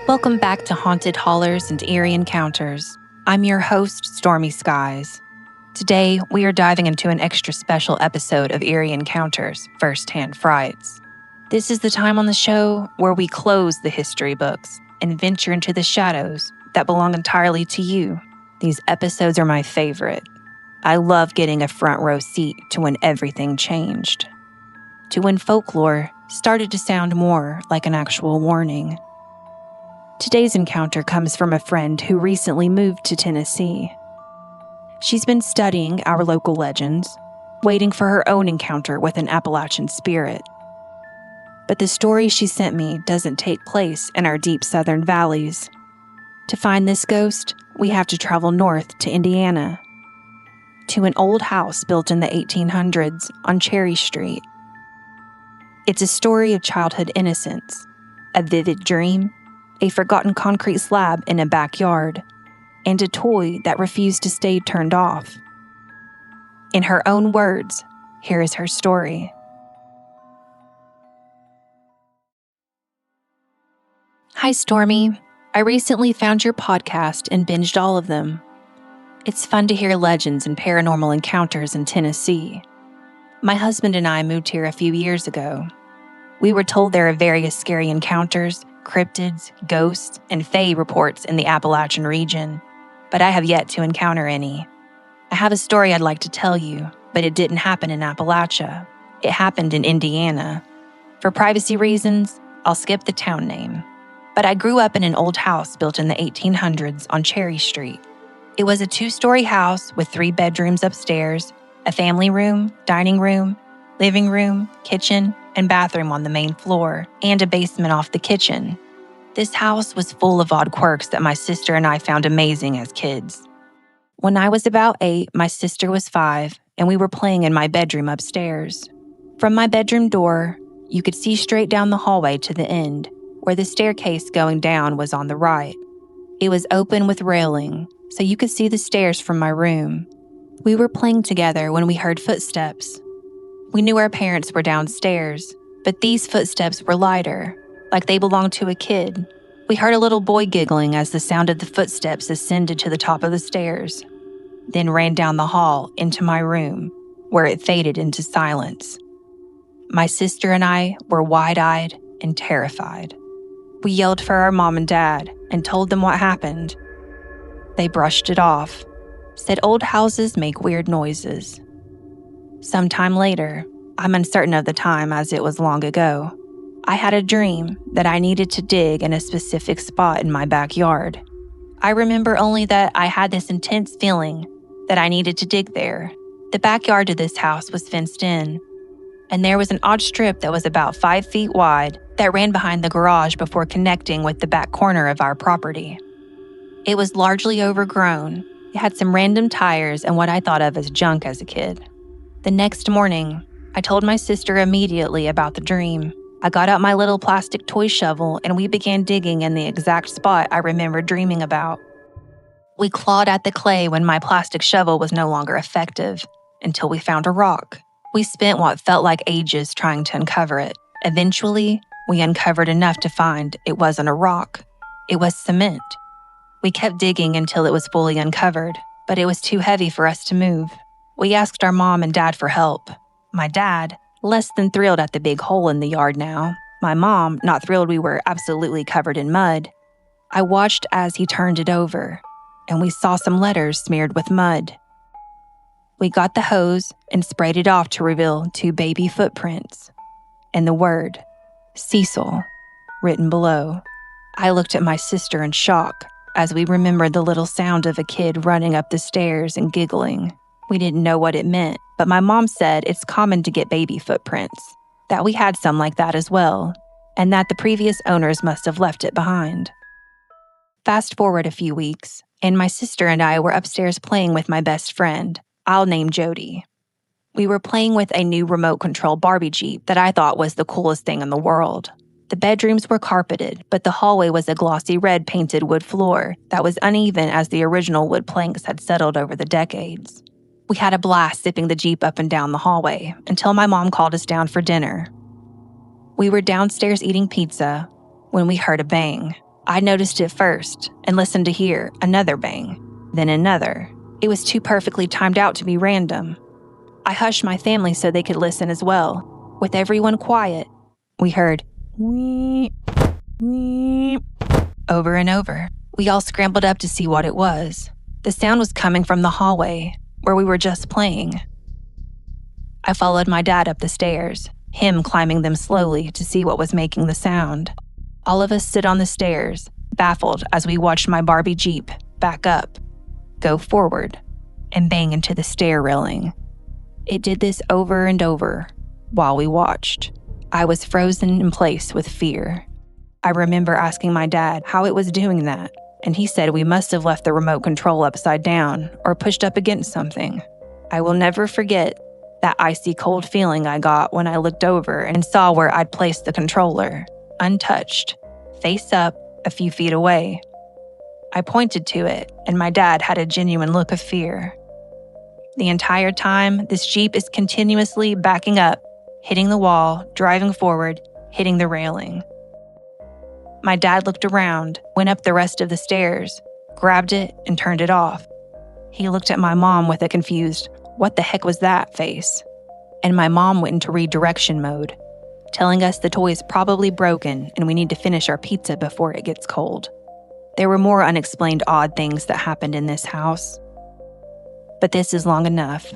Welcome back to Haunted Hollers and Eerie Encounters. I'm your host, Stormy Skies. Today, we are diving into an extra special episode of Eerie Encounters, First-Hand Frights. This is the time on the show where we close the history books and venture into the shadows that belong entirely to you. These episodes are my favorite. I love getting a front row seat to when everything changed, to when folklore started to sound more like an actual warning. Today's encounter comes from a friend who recently moved to Tennessee. She's been studying our local legends, waiting for her own encounter with an Appalachian spirit. But the story she sent me doesn't take place in our deep southern valleys. To find this ghost, we have to travel north to Indiana, to an old house built in the 1800s on Cherry Street. It's a story of childhood innocence, a vivid dream, a forgotten concrete slab in a backyard, and a toy that refused to stay turned off. In her own words, here is her story. Hi, Stormy. I recently found your podcast and binged all of them. It's fun to hear legends and paranormal encounters in Tennessee. My husband and I moved here a few years ago. We were told there are various scary encounters, cryptids, ghosts, and fae reports in the Appalachian region, but I have yet to encounter any. I have a story I'd like to tell you, but it didn't happen in Appalachia. It happened in Indiana. For privacy reasons, I'll skip the town name. But I grew up in an old house built in the 1800s on Cherry Street. It was a 2-story house with 3 bedrooms upstairs, a family room, dining room, living room, kitchen, and bathroom on the main floor, and a basement off the kitchen. This house was full of odd quirks that my sister and I found amazing as kids. When I was about 8, my sister was 5, and we were playing in my bedroom upstairs. From my bedroom door, you could see straight down the hallway to the end, where the staircase going down was on the right. It was open with railing, so you could see the stairs from my room. We were playing together when we heard footsteps. We knew our parents were downstairs, but these footsteps were lighter, like they belonged to a kid. We heard a little boy giggling as the sound of the footsteps ascended to the top of the stairs, then ran down the hall into my room, where it faded into silence. My sister and I were wide-eyed and terrified. We yelled for our mom and dad and told them what happened. They brushed it off, said old houses make weird noises. Sometime later, I'm uncertain of the time as it was long ago, I had a dream that I needed to dig in a specific spot in my backyard. I remember only that I had this intense feeling that I needed to dig there. The backyard of this house was fenced in, and there was an odd strip that was about 5 feet wide that ran behind the garage before connecting with the back corner of our property. It was largely overgrown. It had some random tires and what I thought of as junk as a kid. The next morning, I told my sister immediately about the dream. I got out my little plastic toy shovel and we began digging in the exact spot I remember dreaming about. We clawed at the clay when my plastic shovel was no longer effective, until we found a rock. We spent what felt like ages trying to uncover it. Eventually, we uncovered enough to find it wasn't a rock. It was cement. We kept digging until it was fully uncovered, but it was too heavy for us to move. We asked our mom and dad for help. My dad, less than thrilled at the big hole in the yard now. My mom, not thrilled we were absolutely covered in mud. I watched as he turned it over, and we saw some letters smeared with mud. We got the hose and sprayed it off to reveal 2 baby footprints, and the word, Cecil, written below. I looked at my sister in shock as we remembered the little sound of a kid running up the stairs and giggling. We didn't know what it meant, but my mom said it's common to get baby footprints, that we had some like that as well, and that the previous owners must have left it behind. Fast forward a few weeks, and my sister and I were upstairs playing with my best friend, I'll name Jody. We were playing with a new remote control Barbie Jeep that I thought was the coolest thing in the world. The bedrooms were carpeted, but the hallway was a glossy red painted wood floor that was uneven as the original wood planks had settled over the decades. We had a blast zipping the Jeep up and down the hallway until my mom called us down for dinner. We were downstairs eating pizza when we heard a bang. I noticed it first and listened to hear another bang, then another. It was too perfectly timed out to be random. I hushed my family so they could listen as well. With everyone quiet, we heard weep, weep over and over. We all scrambled up to see what it was. The sound was coming from the hallway, where we were just playing. I followed my dad up the stairs, him climbing them slowly to see what was making the sound. All of us sit on the stairs, baffled as we watched my Barbie Jeep back up, go forward, and bang into the stair railing. It did this over and over while we watched. I was frozen in place with fear. I remember asking my dad how it was doing that, and he said we must have left the remote control upside down or pushed up against something. I will never forget that icy cold feeling I got when I looked over and saw where I'd placed the controller, untouched, face up, a few feet away. I pointed to it, and my dad had a genuine look of fear. The entire time, this Jeep is continuously backing up, hitting the wall, driving forward, hitting the railing. My dad looked around, went up the rest of the stairs, grabbed it, and turned it off. He looked at my mom with a confused, "What the heck was that?" face. And my mom went into redirection mode, telling us the toy is probably broken and we need to finish our pizza before it gets cold. There were more unexplained odd things that happened in this house. But this is long enough.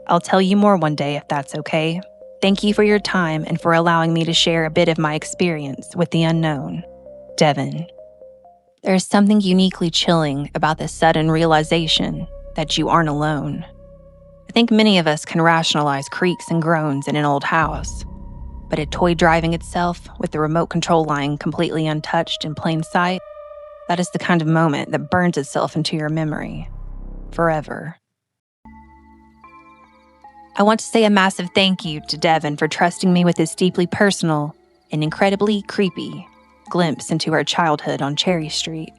I'll tell you more one day if that's okay. Thank you for your time and for allowing me to share a bit of my experience with the unknown. Devin. There is something uniquely chilling about the sudden realization that you aren't alone. I think many of us can rationalize creaks and groans in an old house, but a toy driving itself with the remote control lying completely untouched in plain sight, that is the kind of moment that burns itself into your memory forever. I want to say a massive thank you to Devin for trusting me with this deeply personal and incredibly creepy glimpse into our childhood on Cherry Street.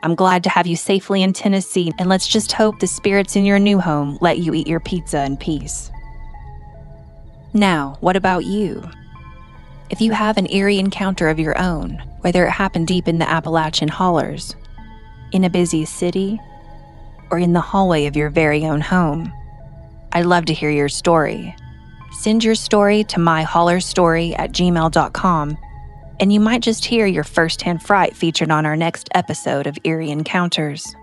I'm glad to have you safely in Tennessee, and let's just hope the spirits in your new home let you eat your pizza in peace. Now, what about you? If you have an eerie encounter of your own, whether it happened deep in the Appalachian hollers, in a busy city, or in the hallway of your very own home, I'd love to hear your story. Send your story to myhollerstory@gmail.com, and you might just hear your first-hand fright featured on our next episode of Eerie Encounters.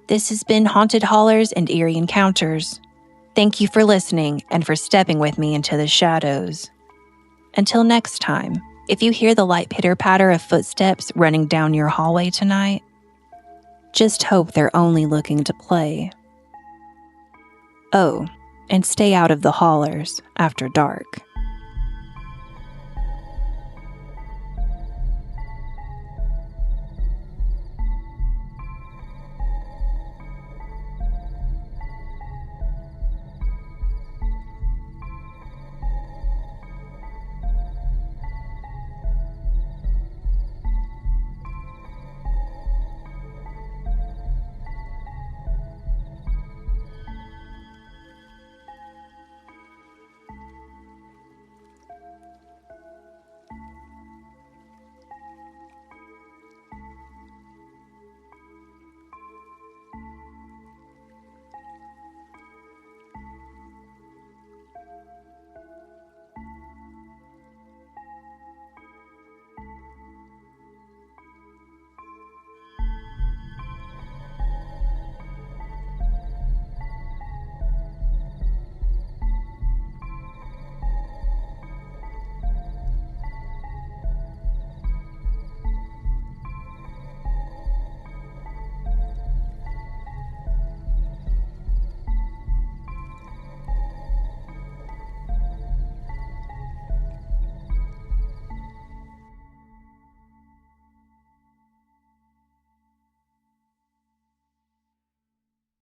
This has been Haunted Hollers and Eerie Encounters. Thank you for listening and for stepping with me into the shadows. Until next time, if you hear the light pitter-patter of footsteps running down your hallway tonight, just hope they're only looking to play. Oh, and stay out of the hollers after dark.